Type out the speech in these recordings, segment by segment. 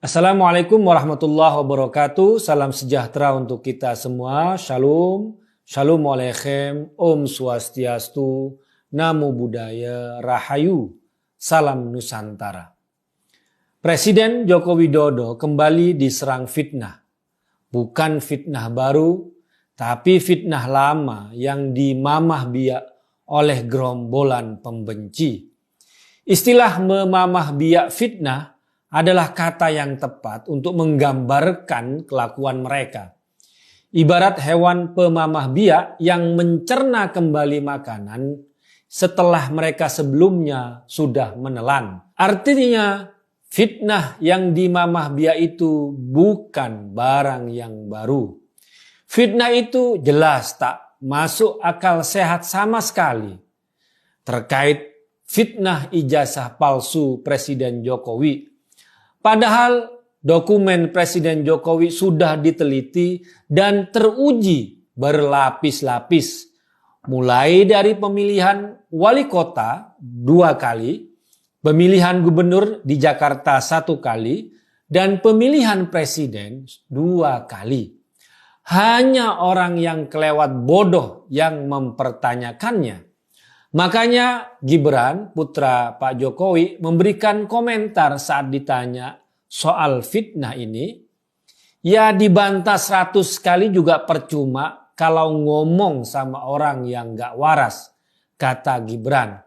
Assalamualaikum warahmatullahi wabarakatuh. Salam sejahtera untuk kita semua. Shalom, shalom aleichem, om swastiastu, namo buddhaya, rahayu, salam Nusantara. Presiden Joko Widodo kembali diserang fitnah. Bukan fitnah baru, tapi fitnah lama yang dimamah biak oleh gerombolan pembenci. Istilah memamah biak fitnah adalah kata yang tepat untuk menggambarkan kelakuan mereka. Ibarat hewan pemamah biak yang mencerna kembali makanan setelah mereka sebelumnya sudah menelan. Artinya fitnah yang dimamah biak itu bukan barang yang baru. Fitnah itu jelas tak masuk akal sehat sama sekali. Terkait fitnah ijazah palsu Presiden Jokowi. Padahal dokumen Presiden Jokowi sudah diteliti dan teruji berlapis-lapis. Mulai dari pemilihan wali kota 2 kali, pemilihan gubernur di Jakarta 1 kali, dan pemilihan presiden 2 kali. Hanya orang yang kelewat bodoh yang mempertanyakannya. Makanya Gibran, putra Pak Jokowi, memberikan komentar saat ditanya soal fitnah ini. Ya dibantah 100 kali juga percuma kalau ngomong sama orang yang gak waras, kata Gibran.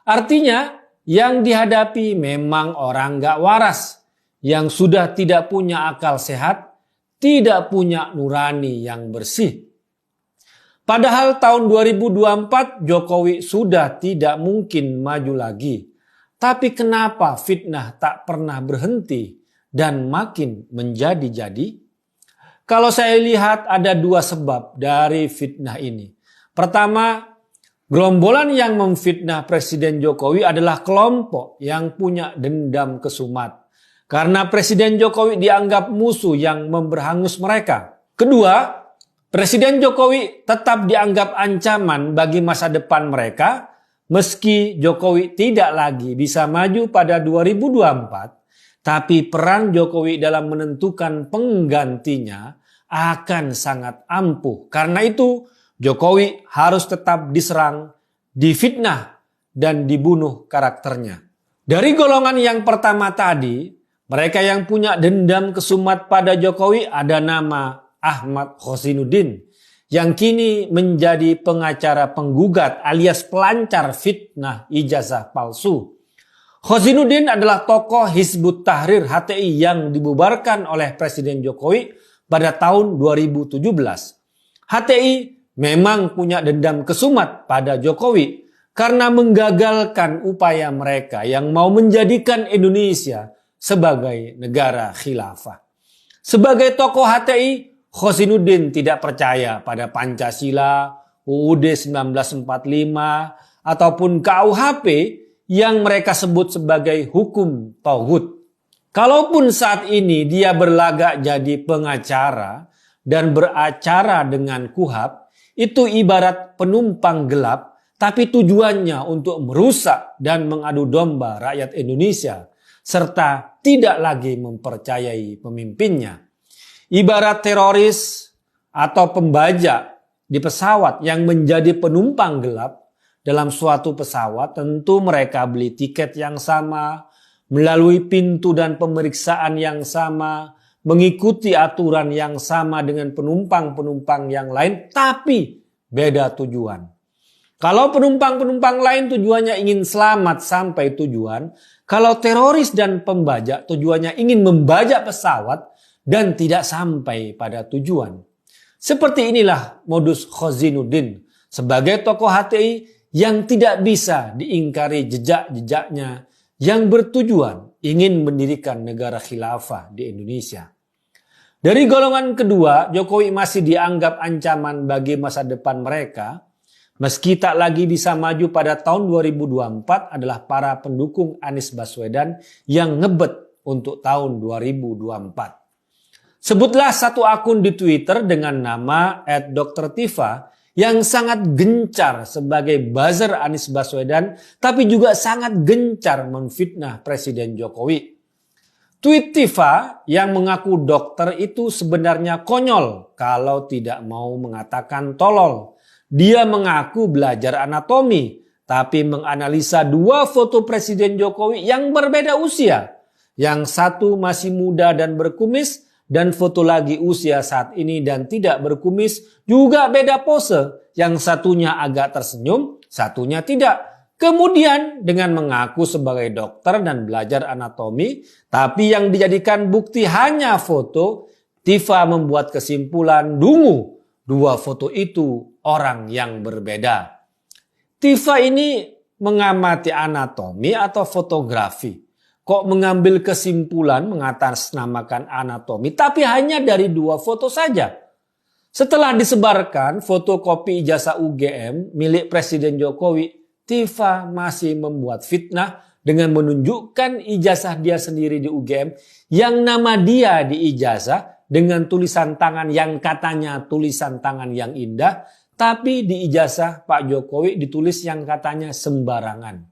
Artinya yang dihadapi memang orang gak waras, yang sudah tidak punya akal sehat, tidak punya nurani yang bersih. Padahal tahun 2024 Jokowi sudah tidak mungkin maju lagi. Tapi kenapa fitnah tak pernah berhenti dan makin menjadi-jadi? Kalau saya lihat ada 2 sebab dari fitnah ini. Pertama, gerombolan yang memfitnah Presiden Jokowi adalah kelompok yang punya dendam kesumat. Karena Presiden Jokowi dianggap musuh yang memberhangus mereka. Kedua, Presiden Jokowi tetap dianggap ancaman bagi masa depan mereka meski Jokowi tidak lagi bisa maju pada 2024, tapi peran Jokowi dalam menentukan penggantinya akan sangat ampuh. Karena itu Jokowi harus tetap diserang, difitnah, dan dibunuh karakternya. Dari golongan yang pertama tadi, mereka yang punya dendam kesumat pada Jokowi ada nama Ahmad Khozinuddin yang kini menjadi pengacara penggugat alias pelancar fitnah ijazah palsu. Khozinuddin adalah tokoh Hizbut Tahrir HTI yang dibubarkan oleh Presiden Jokowi pada tahun 2017. HTI memang punya dendam kesumat pada Jokowi karena menggagalkan upaya mereka yang mau menjadikan Indonesia sebagai negara khilafah. Sebagai tokoh HTI, Khozinuddin tidak percaya pada Pancasila, UUD 1945, ataupun KUHP yang mereka sebut sebagai hukum tauhid. Kalaupun saat ini dia berlagak jadi pengacara dan beracara dengan KUHP, itu ibarat penumpang gelap, tapi tujuannya untuk merusak dan mengadu domba rakyat Indonesia, serta tidak lagi mempercayai pemimpinnya. Ibarat teroris atau pembajak di pesawat yang menjadi penumpang gelap dalam suatu pesawat, tentu mereka beli tiket yang sama, melalui pintu dan pemeriksaan yang sama, mengikuti aturan yang sama dengan penumpang-penumpang yang lain, tapi beda tujuan. Kalau penumpang-penumpang lain tujuannya ingin selamat sampai tujuan, kalau teroris dan pembajak tujuannya ingin membajak pesawat dan tidak sampai pada tujuan. Seperti inilah modus Khozinuddin sebagai tokoh HTI yang tidak bisa diingkari jejak-jejaknya yang bertujuan ingin mendirikan negara khilafah di Indonesia. Dari golongan kedua, Jokowi masih dianggap ancaman bagi masa depan mereka, meski tak lagi bisa maju pada tahun 2024 adalah para pendukung Anies Baswedan yang ngebet untuk tahun 2024. Sebutlah satu akun di Twitter dengan nama @Dr.Tifa yang sangat gencar sebagai buzzer Anies Baswedan, tapi juga sangat gencar memfitnah Presiden Jokowi. Tweet Tifa yang mengaku dokter itu sebenarnya konyol kalau tidak mau mengatakan tolol. Dia mengaku belajar anatomi, tapi menganalisa dua foto Presiden Jokowi yang berbeda usia. Yang satu masih muda dan berkumis, dan foto lagi usia saat ini dan tidak berkumis, juga beda pose. Yang satunya agak tersenyum, satunya tidak. Kemudian dengan mengaku sebagai dokter dan belajar anatomi, tapi yang dijadikan bukti hanya foto, Tifa membuat kesimpulan dungu. Dua foto itu orang yang berbeda. Tifa ini mengamati anatomi atau fotografi. Kok mengambil kesimpulan mengatasnamakan anatomi, tapi hanya dari dua foto saja. Setelah disebarkan fotokopi ijazah UGM milik Presiden Jokowi, Tifa masih membuat fitnah dengan menunjukkan ijazah dia sendiri di UGM yang nama dia di ijazah dengan tulisan tangan yang katanya tulisan tangan yang indah, tapi di ijazah Pak Jokowi ditulis yang katanya sembarangan.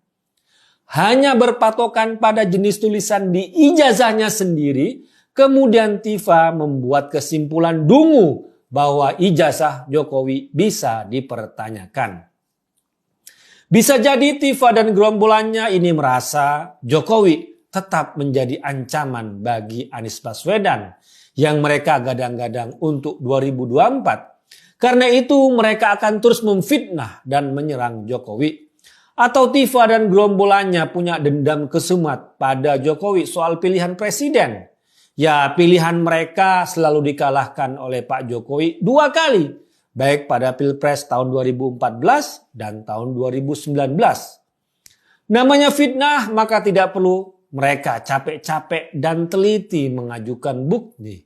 Hanya berpatokan pada jenis tulisan di ijazahnya sendiri, kemudian Tifa membuat kesimpulan dungu bahwa ijazah Jokowi bisa dipertanyakan. Bisa jadi Tifa dan gerombolannya ini merasa Jokowi tetap menjadi ancaman bagi Anies Baswedan yang mereka gadang-gadang untuk 2024. Karena itu mereka akan terus memfitnah dan menyerang Jokowi. Atau Tifa dan gerombolannya punya dendam kesumat pada Jokowi soal pilihan presiden. Ya, pilihan mereka selalu dikalahkan oleh Pak Jokowi 2 kali. Baik pada Pilpres tahun 2014 dan tahun 2019. Namanya fitnah, maka tidak perlu mereka capek-capek dan teliti mengajukan bukti.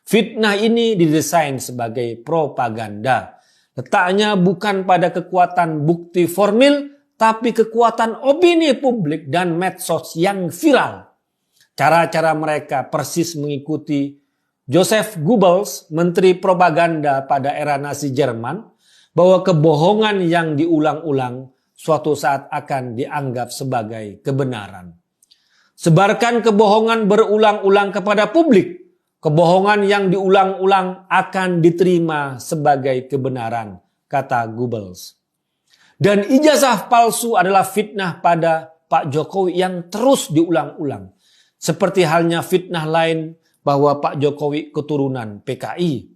Fitnah ini didesain sebagai propaganda. Letaknya bukan pada kekuatan bukti formil, tapi kekuatan opini publik dan medsos yang viral. Cara-cara mereka persis mengikuti Joseph Goebbels, menteri propaganda pada era Nazi Jerman, bahwa kebohongan yang diulang-ulang suatu saat akan dianggap sebagai kebenaran. Sebarkan kebohongan berulang-ulang kepada publik. Kebohongan yang diulang-ulang akan diterima sebagai kebenaran, kata Goebbels. Dan ijazah palsu adalah fitnah pada Pak Jokowi yang terus diulang-ulang. Seperti halnya fitnah lain bahwa Pak Jokowi keturunan PKI.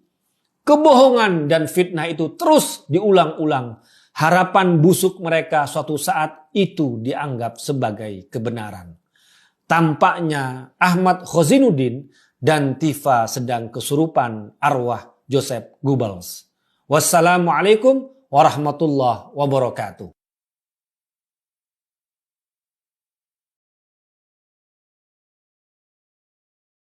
Kebohongan dan fitnah itu terus diulang-ulang. Harapan busuk mereka suatu saat itu dianggap sebagai kebenaran. Tampaknya Ahmad Khozinuddin dan Tifa sedang kesurupan arwah Joseph Goebbels. Wassalamualaikum warahmatullahi wabarakatuh.